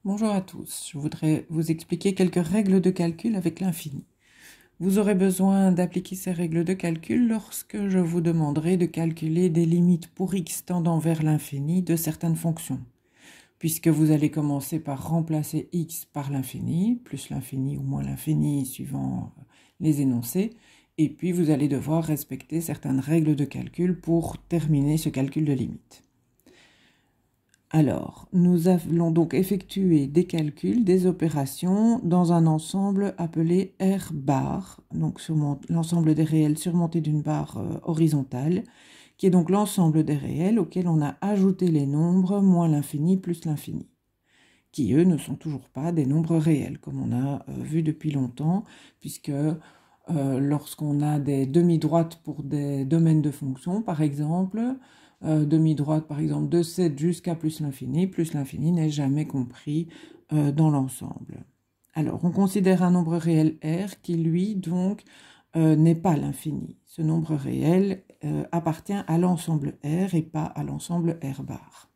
Bonjour à tous, je voudrais vous expliquer quelques règles de calcul avec l'infini. Vous aurez besoin d'appliquer ces règles de calcul lorsque je vous demanderai de calculer des limites pour x tendant vers l'infini de certaines fonctions, puisque vous allez commencer par remplacer x par l'infini, plus l'infini ou moins l'infini suivant les énoncés, et puis vous allez devoir respecter certaines règles de calcul pour terminer ce calcul de limite. Alors, nous allons donc effectuer des calculs, des opérations dans un ensemble appelé R bar, donc l'ensemble des réels surmonté d'une barre horizontale, qui est donc l'ensemble des réels auxquels on a ajouté les nombres moins l'infini plus l'infini, qui eux ne sont toujours pas des nombres réels, comme on a vu depuis longtemps, puisque lorsqu'on a des demi-droites pour des domaines de fonctions, par exemple, demi-droite par exemple de 7 jusqu'à plus l'infini n'est jamais compris dans l'ensemble. Alors on considère un nombre réel R qui lui donc n'est pas l'infini. Ce nombre réel appartient à l'ensemble R et pas à l'ensemble R bar.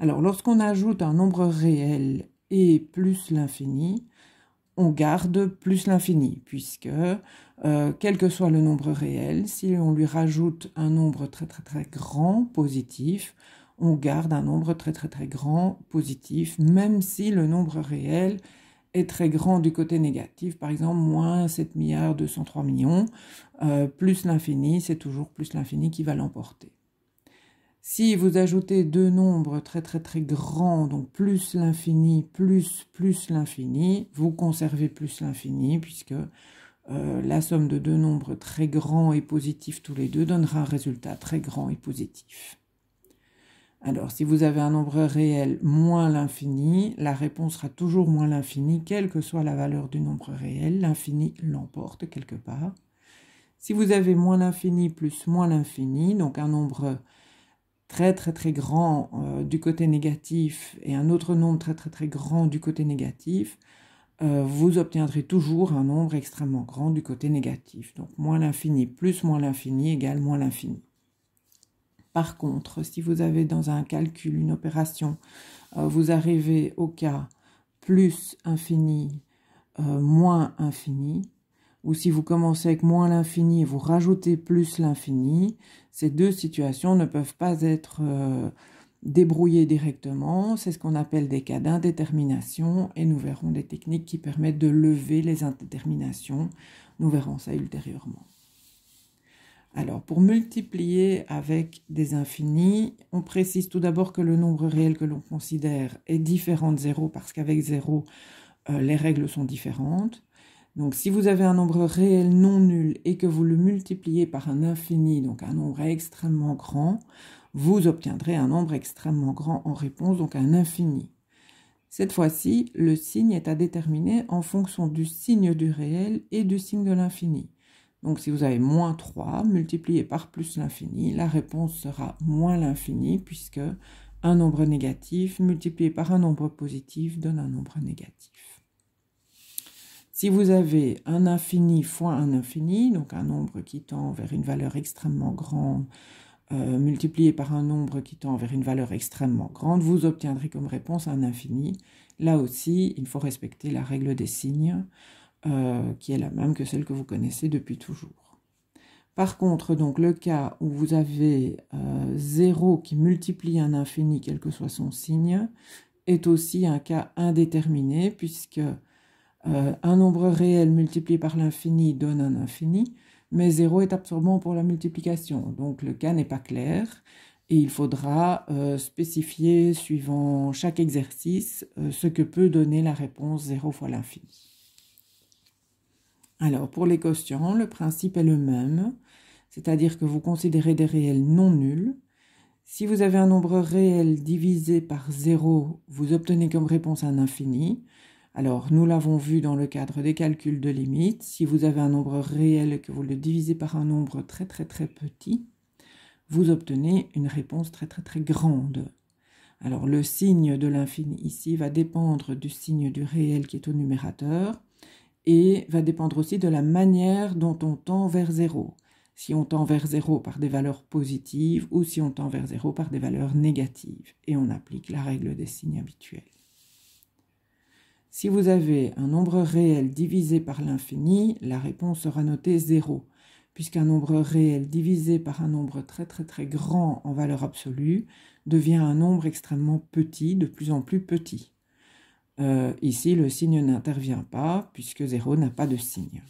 Alors lorsqu'on ajoute un nombre réel et plus l'infini, on garde plus l'infini, puisque quel que soit le nombre réel, si on lui rajoute un nombre très grand positif, on garde un nombre très grand positif, même si le nombre réel est très grand du côté négatif, par exemple moins 7 milliards 203 millions, plus l'infini, c'est toujours plus l'infini qui va l'emporter. Si vous ajoutez deux nombres très grands, donc plus l'infini, plus l'infini, vous conservez plus l'infini, puisque la somme de deux nombres très grands et positifs tous les deux donnera un résultat très grand et positif. Alors, si vous avez un nombre réel moins l'infini, la réponse sera toujours moins l'infini, quelle que soit la valeur du nombre réel, l'infini l'emporte quelque part. Si vous avez moins l'infini plus moins l'infini, donc un nombre très grand du côté négatif et un autre nombre très grand du côté négatif, vous obtiendrez toujours un nombre extrêmement grand du côté négatif. Donc moins l'infini plus moins l'infini égale moins l'infini. Par contre, si vous avez dans un calcul, une opération, vous arrivez au cas plus infini, moins infini, ou si vous commencez avec moins l'infini et vous rajoutez plus l'infini, ces deux situations ne peuvent pas être débrouillées directement. C'est ce qu'on appelle des cas d'indétermination et nous verrons des techniques qui permettent de lever les indéterminations. Nous verrons ça ultérieurement. Alors, pour multiplier avec des infinis, on précise tout d'abord que le nombre réel que l'on considère est différent de 0 parce qu'avec 0, les règles sont différentes. Donc, si vous avez un nombre réel non nul et que vous le multipliez par un infini, donc un nombre extrêmement grand, vous obtiendrez un nombre extrêmement grand en réponse, donc un infini. Cette fois-ci, le signe est à déterminer en fonction du signe du réel et du signe de l'infini. Donc, si vous avez moins 3 multiplié par plus l'infini, la réponse sera moins l'infini, puisque un nombre négatif multiplié par un nombre positif donne un nombre négatif. Si vous avez un infini fois un infini, donc un nombre qui tend vers une valeur extrêmement grande, multiplié par un nombre qui tend vers une valeur extrêmement grande, vous obtiendrez comme réponse un infini. Là aussi, il faut respecter la règle des signes, qui est la même que celle que vous connaissez depuis toujours. Par contre, donc le cas où vous avez 0 qui multiplie un infini, quel que soit son signe, est aussi un cas indéterminé, puisque un nombre réel multiplié par l'infini donne un infini, mais 0 est absorbant pour la multiplication, donc le cas n'est pas clair, et il faudra spécifier, suivant chaque exercice, ce que peut donner la réponse 0 fois l'infini. Alors, pour les quotients, le principe est le même, c'est-à-dire que vous considérez des réels non nuls. Si vous avez un nombre réel divisé par 0, vous obtenez comme réponse un infini. Alors, nous l'avons vu dans le cadre des calculs de limite. Si vous avez un nombre réel et que vous le divisez par un nombre très petit, vous obtenez une réponse très grande. Alors, le signe de l'infini ici va dépendre du signe du réel qui est au numérateur et va dépendre aussi de la manière dont on tend vers 0. Si on tend vers 0 par des valeurs positives ou si on tend vers 0 par des valeurs négatives. Et on applique la règle des signes habituels. Si vous avez un nombre réel divisé par l'infini, la réponse sera notée 0, puisqu'un nombre réel divisé par un nombre très grand en valeur absolue devient un nombre extrêmement petit, de plus en plus petit. Ici, le signe n'intervient pas, puisque 0 n'a pas de signe.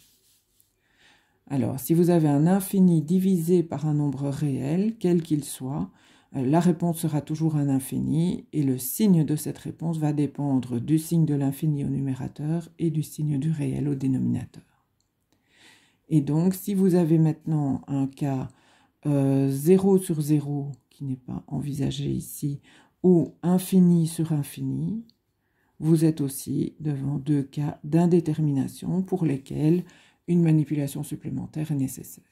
Alors, si vous avez un infini divisé par un nombre réel, quel qu'il soit, la réponse sera toujours un infini, et le signe de cette réponse va dépendre du signe de l'infini au numérateur et du signe du réel au dénominateur. Et donc, si vous avez maintenant un cas 0 sur 0, qui n'est pas envisagé ici, ou infini sur infini, vous êtes aussi devant deux cas d'indétermination pour lesquels une manipulation supplémentaire est nécessaire.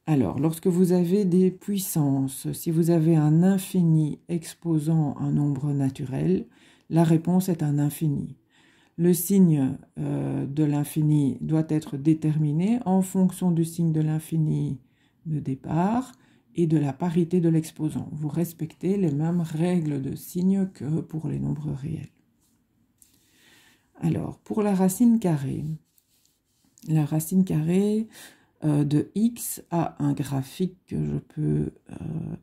Alors, lorsque vous avez des puissances, si vous avez un infini exposant un nombre naturel, la réponse est un infini. Le signe de l'infini doit être déterminé en fonction du signe de l'infini de départ et de la parité de l'exposant. Vous respectez les mêmes règles de signe que pour les nombres réels. Alors, pour la racine carrée de x a un graphique que je peux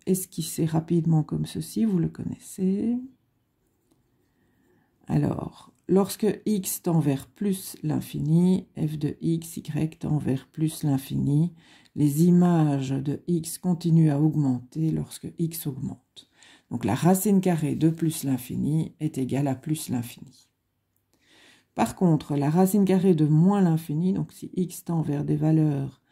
esquisser rapidement comme ceci, vous le connaissez. Alors, lorsque x tend vers plus l'infini, f de x, y tend vers plus l'infini, les images de x continuent à augmenter lorsque x augmente. Donc la racine carrée de plus l'infini est égale à plus l'infini. Par contre, la racine carrée de moins l'infini, donc si x tend vers des valeurs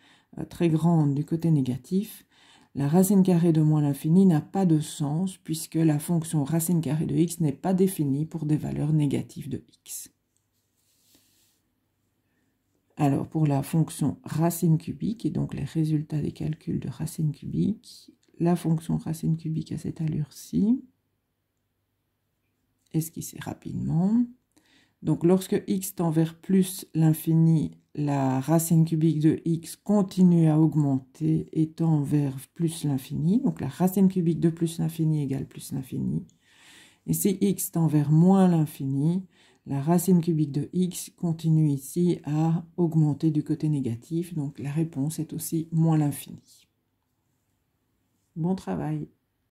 très grandes du côté négatif, la racine carrée de moins l'infini n'a pas de sens puisque la fonction racine carrée de x n'est pas définie pour des valeurs négatives de x. Alors pour la fonction racine cubique et donc les résultats des calculs de racine cubique, la fonction racine cubique a cette allure-ci, esquissée rapidement. Donc lorsque x tend vers plus l'infini, la racine cubique de x continue à augmenter et tend vers plus l'infini. Donc la racine cubique de plus l'infini égale plus l'infini. Et si x tend vers moins l'infini, la racine cubique de x continue ici à augmenter du côté négatif. Donc la réponse est aussi moins l'infini. Bon travail.